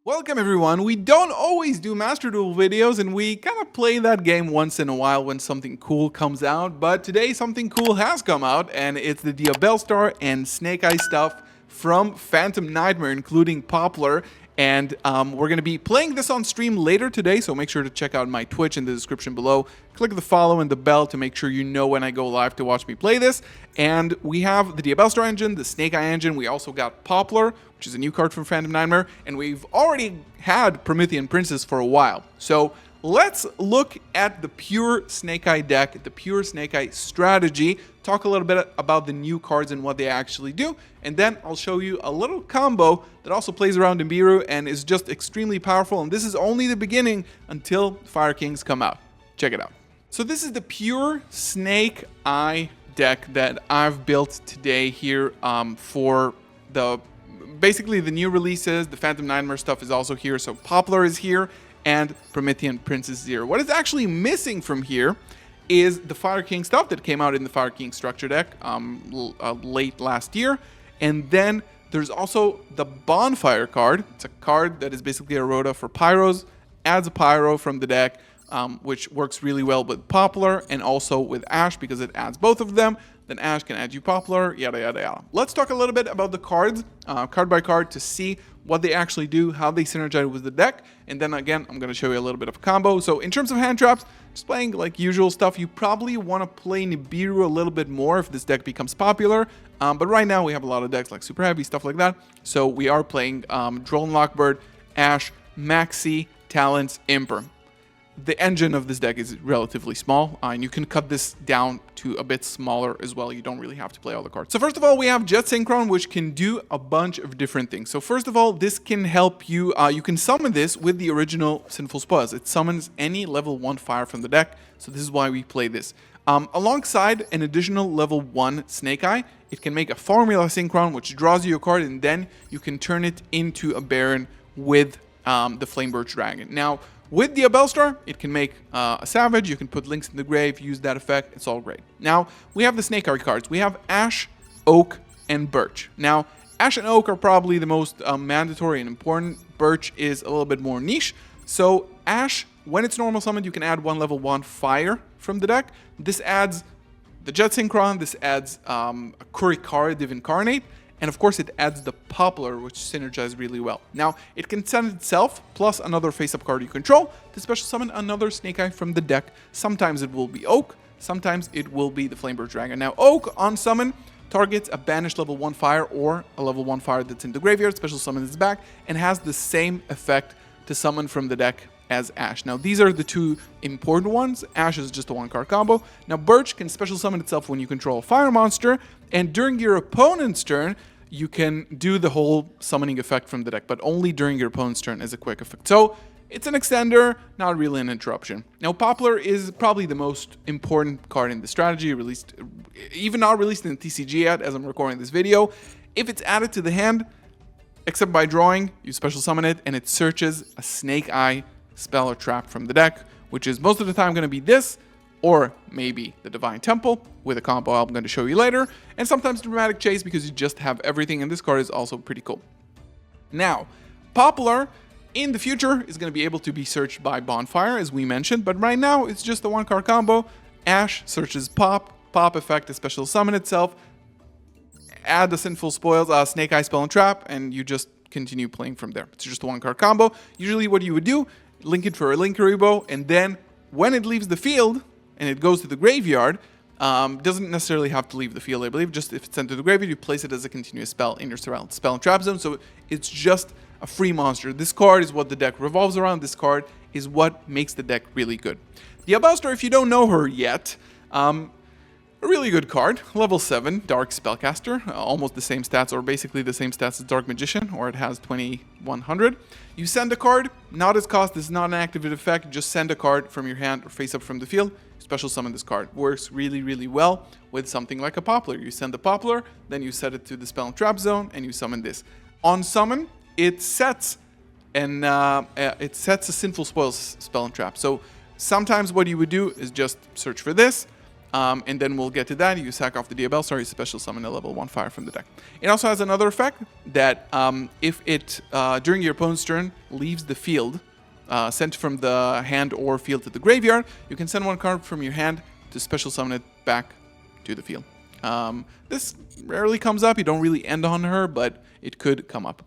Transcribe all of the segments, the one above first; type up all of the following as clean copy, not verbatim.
Welcome everyone. We don't always do Master Duel videos and we kind of play that game once in a while when something cool comes out, but today something cool has come out and it's the Diabellstar and Snake Eye stuff from Phantom Nightmare, including Poplar. And we're going to be playing this on stream later today, so make sure to check out my Twitch in the description below. Click the follow and the bell to make sure you know when I go live to watch me play this. And we have the Diabellstar engine, the Snake Eye engine. We also got Poplar, which is a new card from Phantom Nightmare. And we've already had Promethean Princess for a while. So let's look at the pure Snake Eye deck, the pure Snake Eye strategy, talk a little bit about the new cards and what they actually do, and then I'll show you a little combo that also plays around in Biru and is just extremely powerful, and this is only the beginning until Fire Kings come out. Check it out. So this is the pure Snake Eye deck that I've built today here for basically the new releases. The Phantom Nightmare stuff is also here, so Poplar is here, and Promethean Princess 0. What is actually missing from here is the Fire King stuff that came out in the Fire King structure deck late last year. And then there's also the Bonfire card. It's a card that is basically a Rhoda for Pyros, adds a Pyro from the deck, which works really well with Poplar and also with Ash because it adds both of them. Then Ash can add you Poplar, yada yada yada. Let's talk a little bit about the cards, card by card, to see what they actually do, how they synergize with the deck, and then again, I'm going to show you a little bit of a combo. So in terms of hand traps, just playing like usual stuff. You probably want to play Nibiru a little bit more if this deck becomes popular, but right now we have a lot of decks like Super Heavy, stuff like that. So we are playing Drone Lockbird, Ash, Maxi, Talents, Imper. The engine of this deck is relatively small, and you can cut this down to a bit smaller as well. You don't really have to play all the cards. So first of all, we have Jet Synchron, which can do a bunch of different things. So first of all, this can help you, you can summon this with the original Sinful Spoils. It summons any level 1 fire from the deck, so this is why we play this. Alongside an additional level 1 Snake Eye, it can make a Formula Synchron, which draws you a card, and then you can turn it into a Baron with the Flamebirch Dragon. Now, with Diabellstar, it can make a Savage, you can put Links in the Grave, use that effect, it's all great. Now, we have the Snake Eye cards. We have Ash, Oak, and Birch. Now, Ash and Oak are probably the most mandatory and important. Birch is a little bit more niche. So, Ash, when it's normal summoned, you can add one level 1 fire from the deck. This adds the Jet Synchron, this adds a Kurikara Divincarnate, and of course it adds the Poplar, which synergizes really well. Now, it can send itself, plus another face-up card you control, to special summon another Snake Eye from the deck. Sometimes it will be Oak, sometimes it will be the Flamebirch Dragon. Now, Oak, on summon, targets a banished level 1 fire or a level 1 fire that's in the graveyard, special summon its back, and has the same effect to summon from the deck as Ash. Now, these are the two important ones. Ash is just a 1-card combo. Now, Birch can special summon itself when you control a fire monster, and during your opponent's turn, you can do the whole summoning effect from the deck, but only during your opponent's turn as a quick effect. So, it's an extender, not really an interruption. Now, Poplar is probably the most important card in the strategy, even not released in TCG yet, as I'm recording this video. If it's added to the hand, except by drawing, you special summon it, and it searches a Snake Eye spell or trap from the deck, which is most of the time going to be this, or maybe the Divine Temple, with a combo I'm going to show you later, and sometimes Dramatic Chase because you just have everything, and this card is also pretty cool. Now, Poplar in the future is going to be able to be searched by Bonfire, as we mentioned, but right now it's just a 1-card combo. Ash searches Pop effect to special summon itself, add the Sinful Spoils, Snake Eye Spell and Trap, and you just continue playing from there. It's just a 1-card combo. Usually what you would do, link it for a Linkaribo, and then when it leaves the field and it goes to the graveyard, doesn't necessarily have to leave the field, I believe. Just if it's sent to the graveyard, you place it as a continuous spell in your spell and trap zone, so it's just a free monster. This card is what the deck revolves around. This card is what makes the deck really good. Diabellstar, if you don't know her yet, a really good card, level 7, Dark Spellcaster, almost the same stats, or basically the same stats as Dark Magician, or it has 2100. You send a card, not as cost, this is not an activated effect, just send a card from your hand or face up from the field, special summon this card. Works really, really well with something like a Poplar. You send the Poplar, then you set it to the spell and trap zone, and you summon this. On summon, it sets a Sinful Spoils spell and trap. So sometimes what you would do is just search for this, And then we'll get to that. You sack off the Diabellstar, you special summon a level 1 fire from the deck. It also has another effect that if it, during your opponent's turn, leaves the field, sent from the hand or field to the graveyard, you can send one card from your hand to special summon it back to the field. This rarely comes up. You don't really end on her, but it could come up.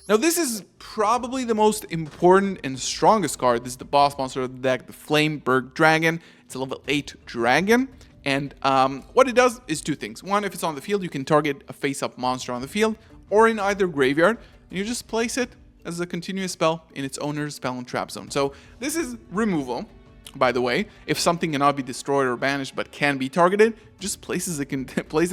Now, this is probably the most important and strongest card. This is the boss monster of the deck, the Flameberg Dragon. It's a level 8 dragon. And what it does is two things. One, if it's on the field, you can target a face-up monster on the field or in either graveyard, and you just place it as a continuous spell in its owner's spell and trap zone. So this is removal, by the way. If something cannot be destroyed or banished but can be targeted, just place it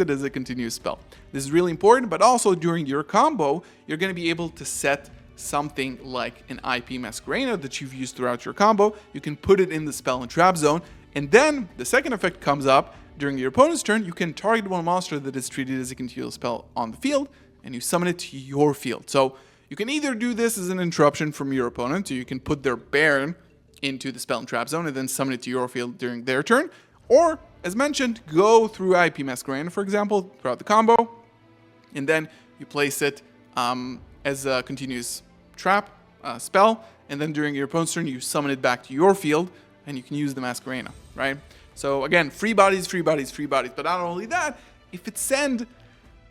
as a continuous spell. This is really important, but also during your combo, you're going to be able to set something like an IP Masquerena that you've used throughout your combo. You can put it in the spell and trap zone, and then the second effect comes up during your opponent's turn. You can target one monster that is treated as a continuous spell on the field, and you summon it to your field. So you can either do this as an interruption from your opponent, so you can put their Baron into the spell and trap zone and then summon it to your field during their turn, or, as mentioned, go through IP Masquerena, for example, throughout the combo, and then you place it as a continuous trap spell, and then during your opponent's turn, you summon it back to your field, and you can use the Masquerena, right? So again, free bodies, free bodies, free bodies. But not only that, if it's sent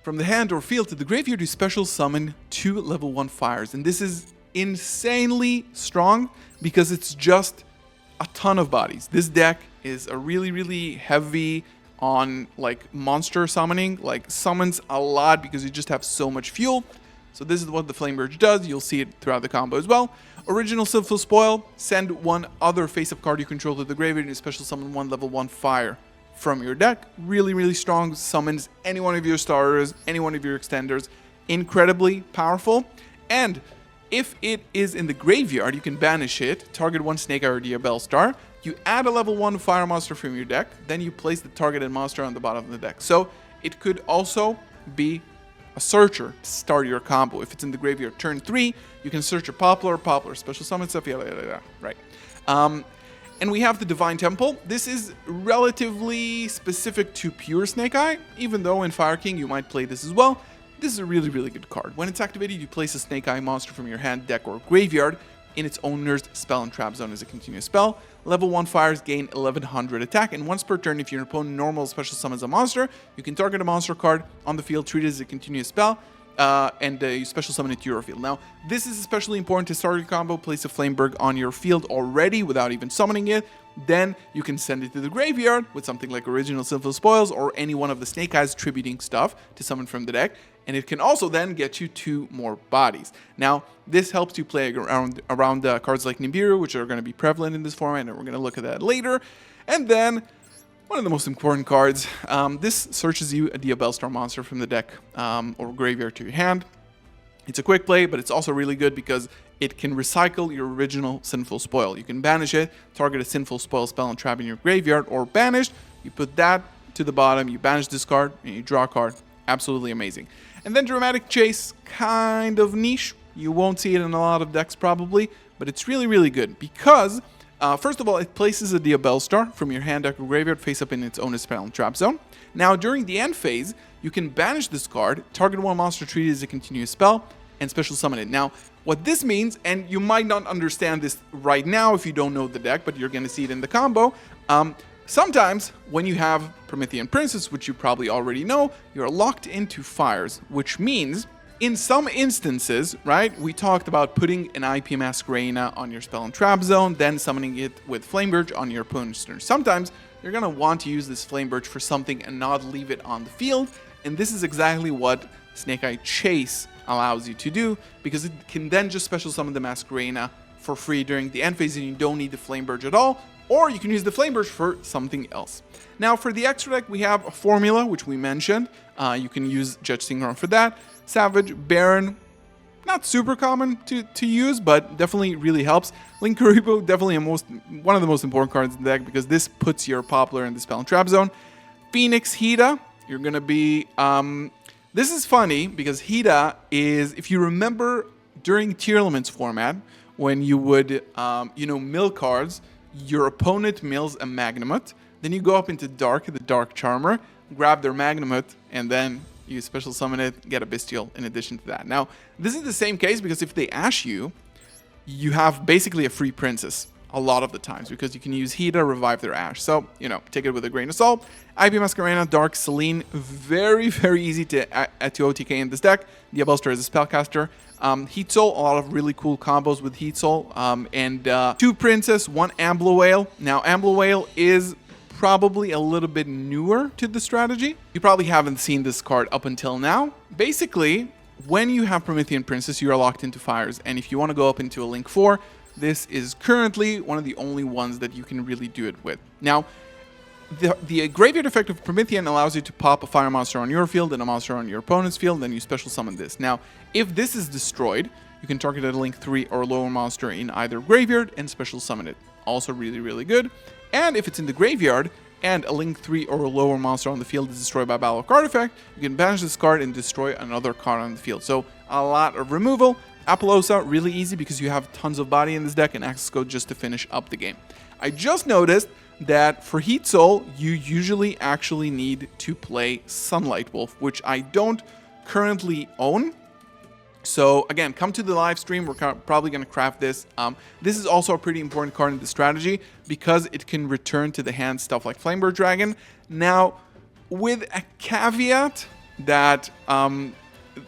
from the hand or field to the graveyard, you special summon 2 level 1 fires. And this is insanely strong because it's just a ton of bodies. This deck is a really, really heavy on like monster summoning, like summons a lot because you just have so much fuel. So this is what the Flameberg does. You'll see it throughout the combo as well. Original Sinful Spoil, send one other face-up card you control to the graveyard and you special summon 1 level 1 fire from your deck. Really, really strong. Summons any one of your starters, any one of your extenders. Incredibly powerful. And if it is in the graveyard, you can banish it, target one Snake Eye or Diabellstar. You add a level 1 fire monster from your deck, then you place the targeted monster on the bottom of the deck. So it could also be a searcher to start your combo. If it's in the graveyard turn 3, you can search a Poplar, special summon stuff, right. And we have the Divine Temple. This is relatively specific to pure Snake Eye, even though in Fire King you might play this as well. This is a really, really good card. When it's activated, you place a Snake Eye monster from your hand, deck, or graveyard in its owner's spell and trap zone as a continuous spell. Level 1 fires gain 1100 attack, and once per turn, if your opponent normal special summons a monster, you can target a monster card on the field, treat it as a continuous spell, and you special summon it to your field. Now, this is especially important to start your combo. Place a Flameberg on your field already without even summoning it. Then you can send it to the graveyard with something like Original Sinful Spoils or any one of the Snake Eyes tributing stuff to summon from the deck. And it can also then get you 2 more bodies. Now, this helps you play around cards like Nibiru, which are going to be prevalent in this format, and we're going to look at that later. And then, one of the most important cards, this searches you a Diabellstar monster from the deck or graveyard to your hand. It's a quick play, but it's also really good because it can recycle your original Sinful Spoil. You can banish it, target a Sinful Spoil spell and trap in your graveyard, or banished, you put that to the bottom, you banish this card, and you draw a card. Absolutely amazing. And then Dramatic Chase, kind of niche. You won't see it in a lot of decks probably, but it's really, really good because, first of all, it places a Diabellstar from your hand, deck, or graveyard face up in its own spell and trap zone. Now, during the end phase, you can banish this card, target one monster treated as a continuous spell, and special summon it. Now, what this means, and you might not understand this right now if you don't know the deck, but you're going to see it in the combo, sometimes, when you have Promethean Princess, which you probably already know, you're locked into fires, which means, in some instances, right, we talked about putting an IP Masquerena on your spell and trap zone, then summoning it with Flameberg on your opponent's turn. Sometimes, you're going to want to use this Flameberg for something and not leave it on the field, and this is exactly what Snake Eye Chase allows you to do, because it can then just special summon the Masquerena for free during the end phase, and you don't need the Flameberg at all. Or you can use the Flameberg for something else. Now, for the extra deck, we have a formula, which we mentioned. You can use Judge Synchron for that. Savage, Baron, not super common to use, but definitely really helps. Link Karibo, definitely one of the most important cards in the deck because this puts your Poplar in the spell and trap zone. Phoenix Hida, you're going to be... this is funny because Hida is, if you remember during Tier Elements format, when you would, mill cards, your opponent mills a Magnemite, Then you go up into Dark, the Dark Charmer, grab their Magnumhut, and then you special summon it, get a Bestial in addition to that. Now, this is the same case because if they Ash you, you have basically a free Princess a lot of the times because you can use Hida, revive their Ash. So, you know, take it with a grain of salt. IP Masquerena, Dark, Celine, very, very easy to OTK in this deck. Diabellstar is a spellcaster. Heat Soul, a lot of really cool combos with Heat Soul. And 2 Princess, 1 Ambler Whale. Now, Ambler Whale is probably a little bit newer to the strategy. You probably haven't seen this card up until now. Basically, when you have Promethean Princess, you are locked into fires. And if you want to go up into a Link 4, this is currently one of the only ones that you can really do it with. Now, the graveyard effect of Promethean allows you to pop a fire monster on your field and a monster on your opponent's field, then you special summon this. Now, if this is destroyed, you can target a Link 3 or lower monster in either graveyard and special summon it. Also really, really good. And if it's in the graveyard and a Link 3 or a lower monster on the field is destroyed by battle card effect, you can banish this card and destroy another card on the field. So a lot of removal. Apollousa, really easy because you have tons of body in this deck and access code just to finish up the game. I just noticed that for Heat Soul, you usually actually need to play Sunlight Wolf, which I don't currently own. So again, come to the live stream. We're probably going to craft this. This is also a pretty important card in the strategy because it can return to the hand stuff like Flamebird Dragon. Now, with a caveat that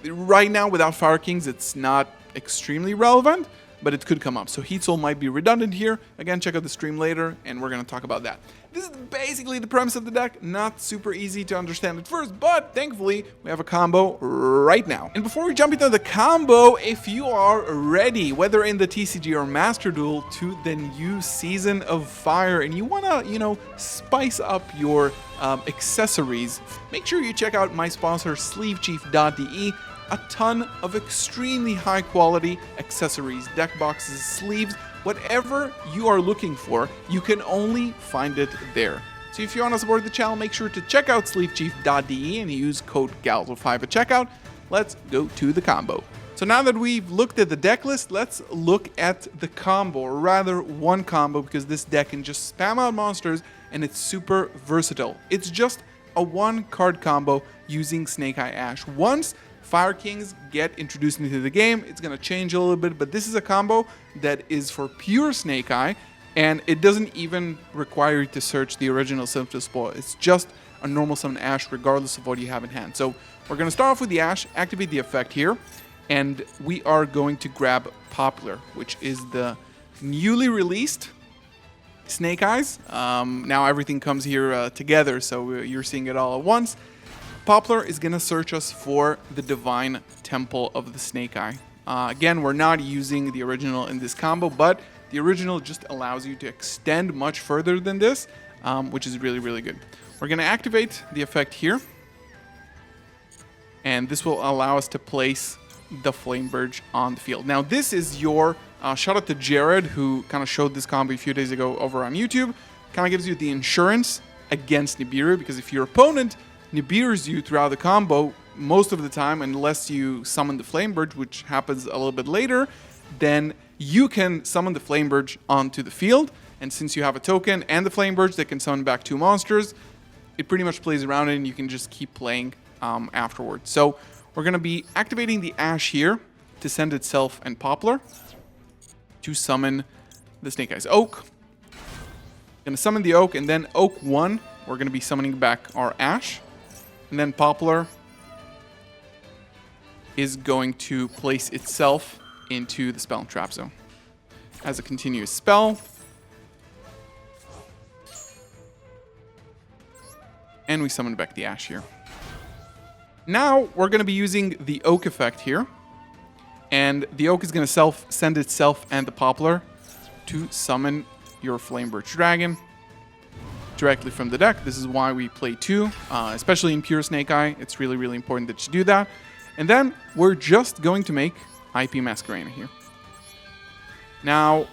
right now without Fire Kings, it's not extremely relevant, but it could come up. So Heat Soul might be redundant here. Again, check out the stream later, and we're going to talk about that. This is basically the premise of the deck. Not super easy to understand at first, but thankfully, we have a combo right now. And before we jump into the combo, if you are ready, whether in the TCG or Master Duel, to the new Season of Fire, and you want to, you know, spice up your accessories, make sure you check out my sponsor, sleevechief.de. A ton of extremely high quality accessories, deck boxes, sleeves, whatever you are looking for, you can only find it there. So if you want to support the channel, make sure to check out sleevechief.de and use code GALZO5 at checkout. Let's go to the combo. So now that we've looked at the deck list, let's look at the combo, or rather one combo, because this deck can just spam out monsters and it's super versatile. It's just a 1-card combo using Snake Eye Ash. Once Fire Kings get introduced into the game, it's going to change a little bit, but this is a combo that is for pure Snake Eye, and it doesn't even require you to search the original Sinful Spoil. It's just a normal summon Ash regardless of what you have in hand. So we're going to start off with the Ash, activate the effect here, and we are going to grab Popular, which is the newly released Snake Eyes. Now everything comes here together, so you're seeing it all at once. Poplar is going to search us for the Divine Temple of the Snake Eye. Again, we're not using the original in this combo, but the original just allows you to extend much further than this, which is really, really good. We're going to activate the effect here, and this will allow us to place the Flamebird on the field. Now, this is your, shout out to Jared, who kind of showed this combo a few days ago over on YouTube. Kind of gives you the insurance against Nibiru, because if your opponent Nibiru's you throughout the combo, most of the time, unless you summon the Flamebird, which happens a little bit later, then you can summon the Flamebird onto the field, and since you have a token and the Flamebirds that can summon back 2 monsters, it pretty much plays around it and you can just keep playing afterwards. So we're going to be activating the Ash here to send itself and Poplar to summon the Snake Eyes Oak. Going to summon the Oak, and then Oak 1, we're going to be summoning back our Ash. And then Poplar is going to place itself into the Spell and Trap Zone as a continuous spell. And we summon back the Ash here. Now we're going to be using the Oak effect here. And the Oak is going to send itself and the Poplar to summon your Flamebird Dragon directly from the deck. This is why we play 2, especially in pure Snake Eye. It's really, really important that you do that. And then we're just going to make IP Masquerena here. Now,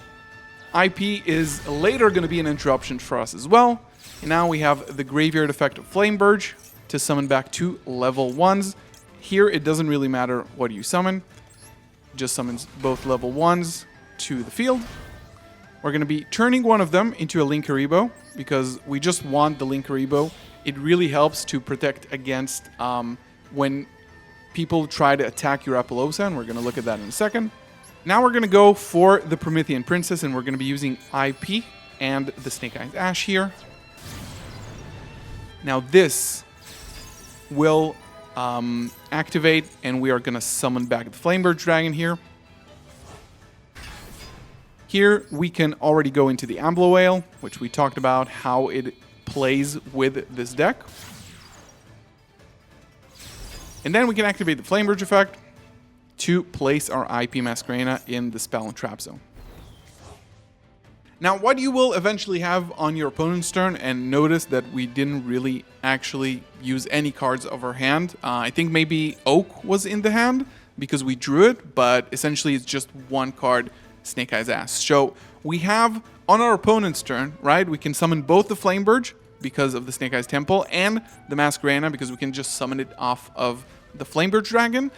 IP is later going to be an interruption for us as well. And now we have the graveyard effect of Flamebird to summon back 2 level 1s. Here, it doesn't really matter what you summon. It just summons both level 1s to the field. We're going to be turning one of them into a Linkaribo because we just want the Linkuriboh. It really helps to protect against when people try to attack your Appaloosa, and we're going to look at that in a second. Now we're going to go for the Promethean Princess, and we're going to be using IP and the Snake Eyes Ash here. Now this will activate, and we are going to summon back the Flamebird Dragon here. Here we can already go into the Ambler Whale, which we talked about how it plays with this deck. And then we can activate the Flamebird effect to place our IP Masquerena in the Spell and Trap Zone. Now, what you will eventually have on your opponent's turn, and notice that we didn't really actually use any cards of our hand. I think maybe Oak was in the hand because we drew it, but essentially it's just one card, Snake Eyes Ass. So we have on our opponent's turn, right, we can summon both the Flamebird because of the Snake Eyes Temple and the Masquerena because we can just summon it off of the Flamebird Dragon.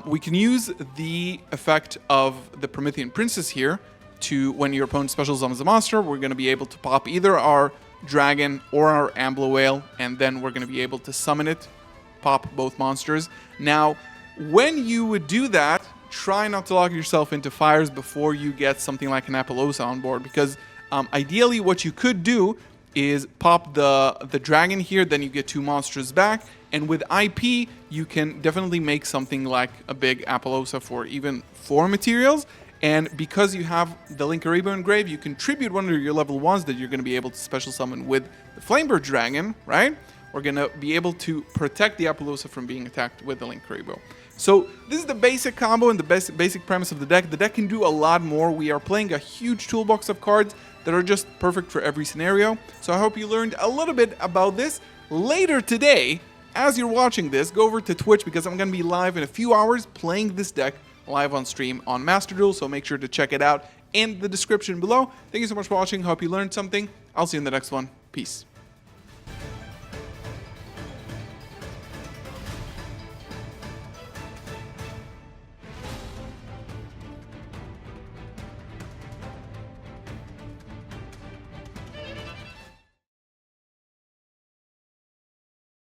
We can use the effect of the Promethean Princess here to, when your opponent special summons a monster, we're going to be able to pop either our dragon or our Ambler Whale, and then we're going to be able to summon it, pop both monsters. Now, when you would do that, try not to lock yourself into fires before you get something like an Appaloosa on board, because ideally what you could do is pop the dragon here, then you get two monsters back, and with IP, you can definitely make something like a big Appaloosa for even 4 materials. And because you have the Linkuriboh engraved, you can tribute one of your level 1s that you're going to be able to special summon with the Flamebird Dragon, right? We're going to be able to protect the Appaloosa from being attacked with the Linkuriboh. So this is the basic combo and the basic premise of the deck. The deck can do a lot more. We are playing a huge toolbox of cards that are just perfect for every scenario. So I hope you learned a little bit about this. Later today, as you're watching this, go over to Twitch because I'm going to be live in a few hours playing this deck live on stream on Master Duel, so make sure to check it out in the description below. Thank you so much for watching. Hope you learned something. I'll see you in the next one. Peace.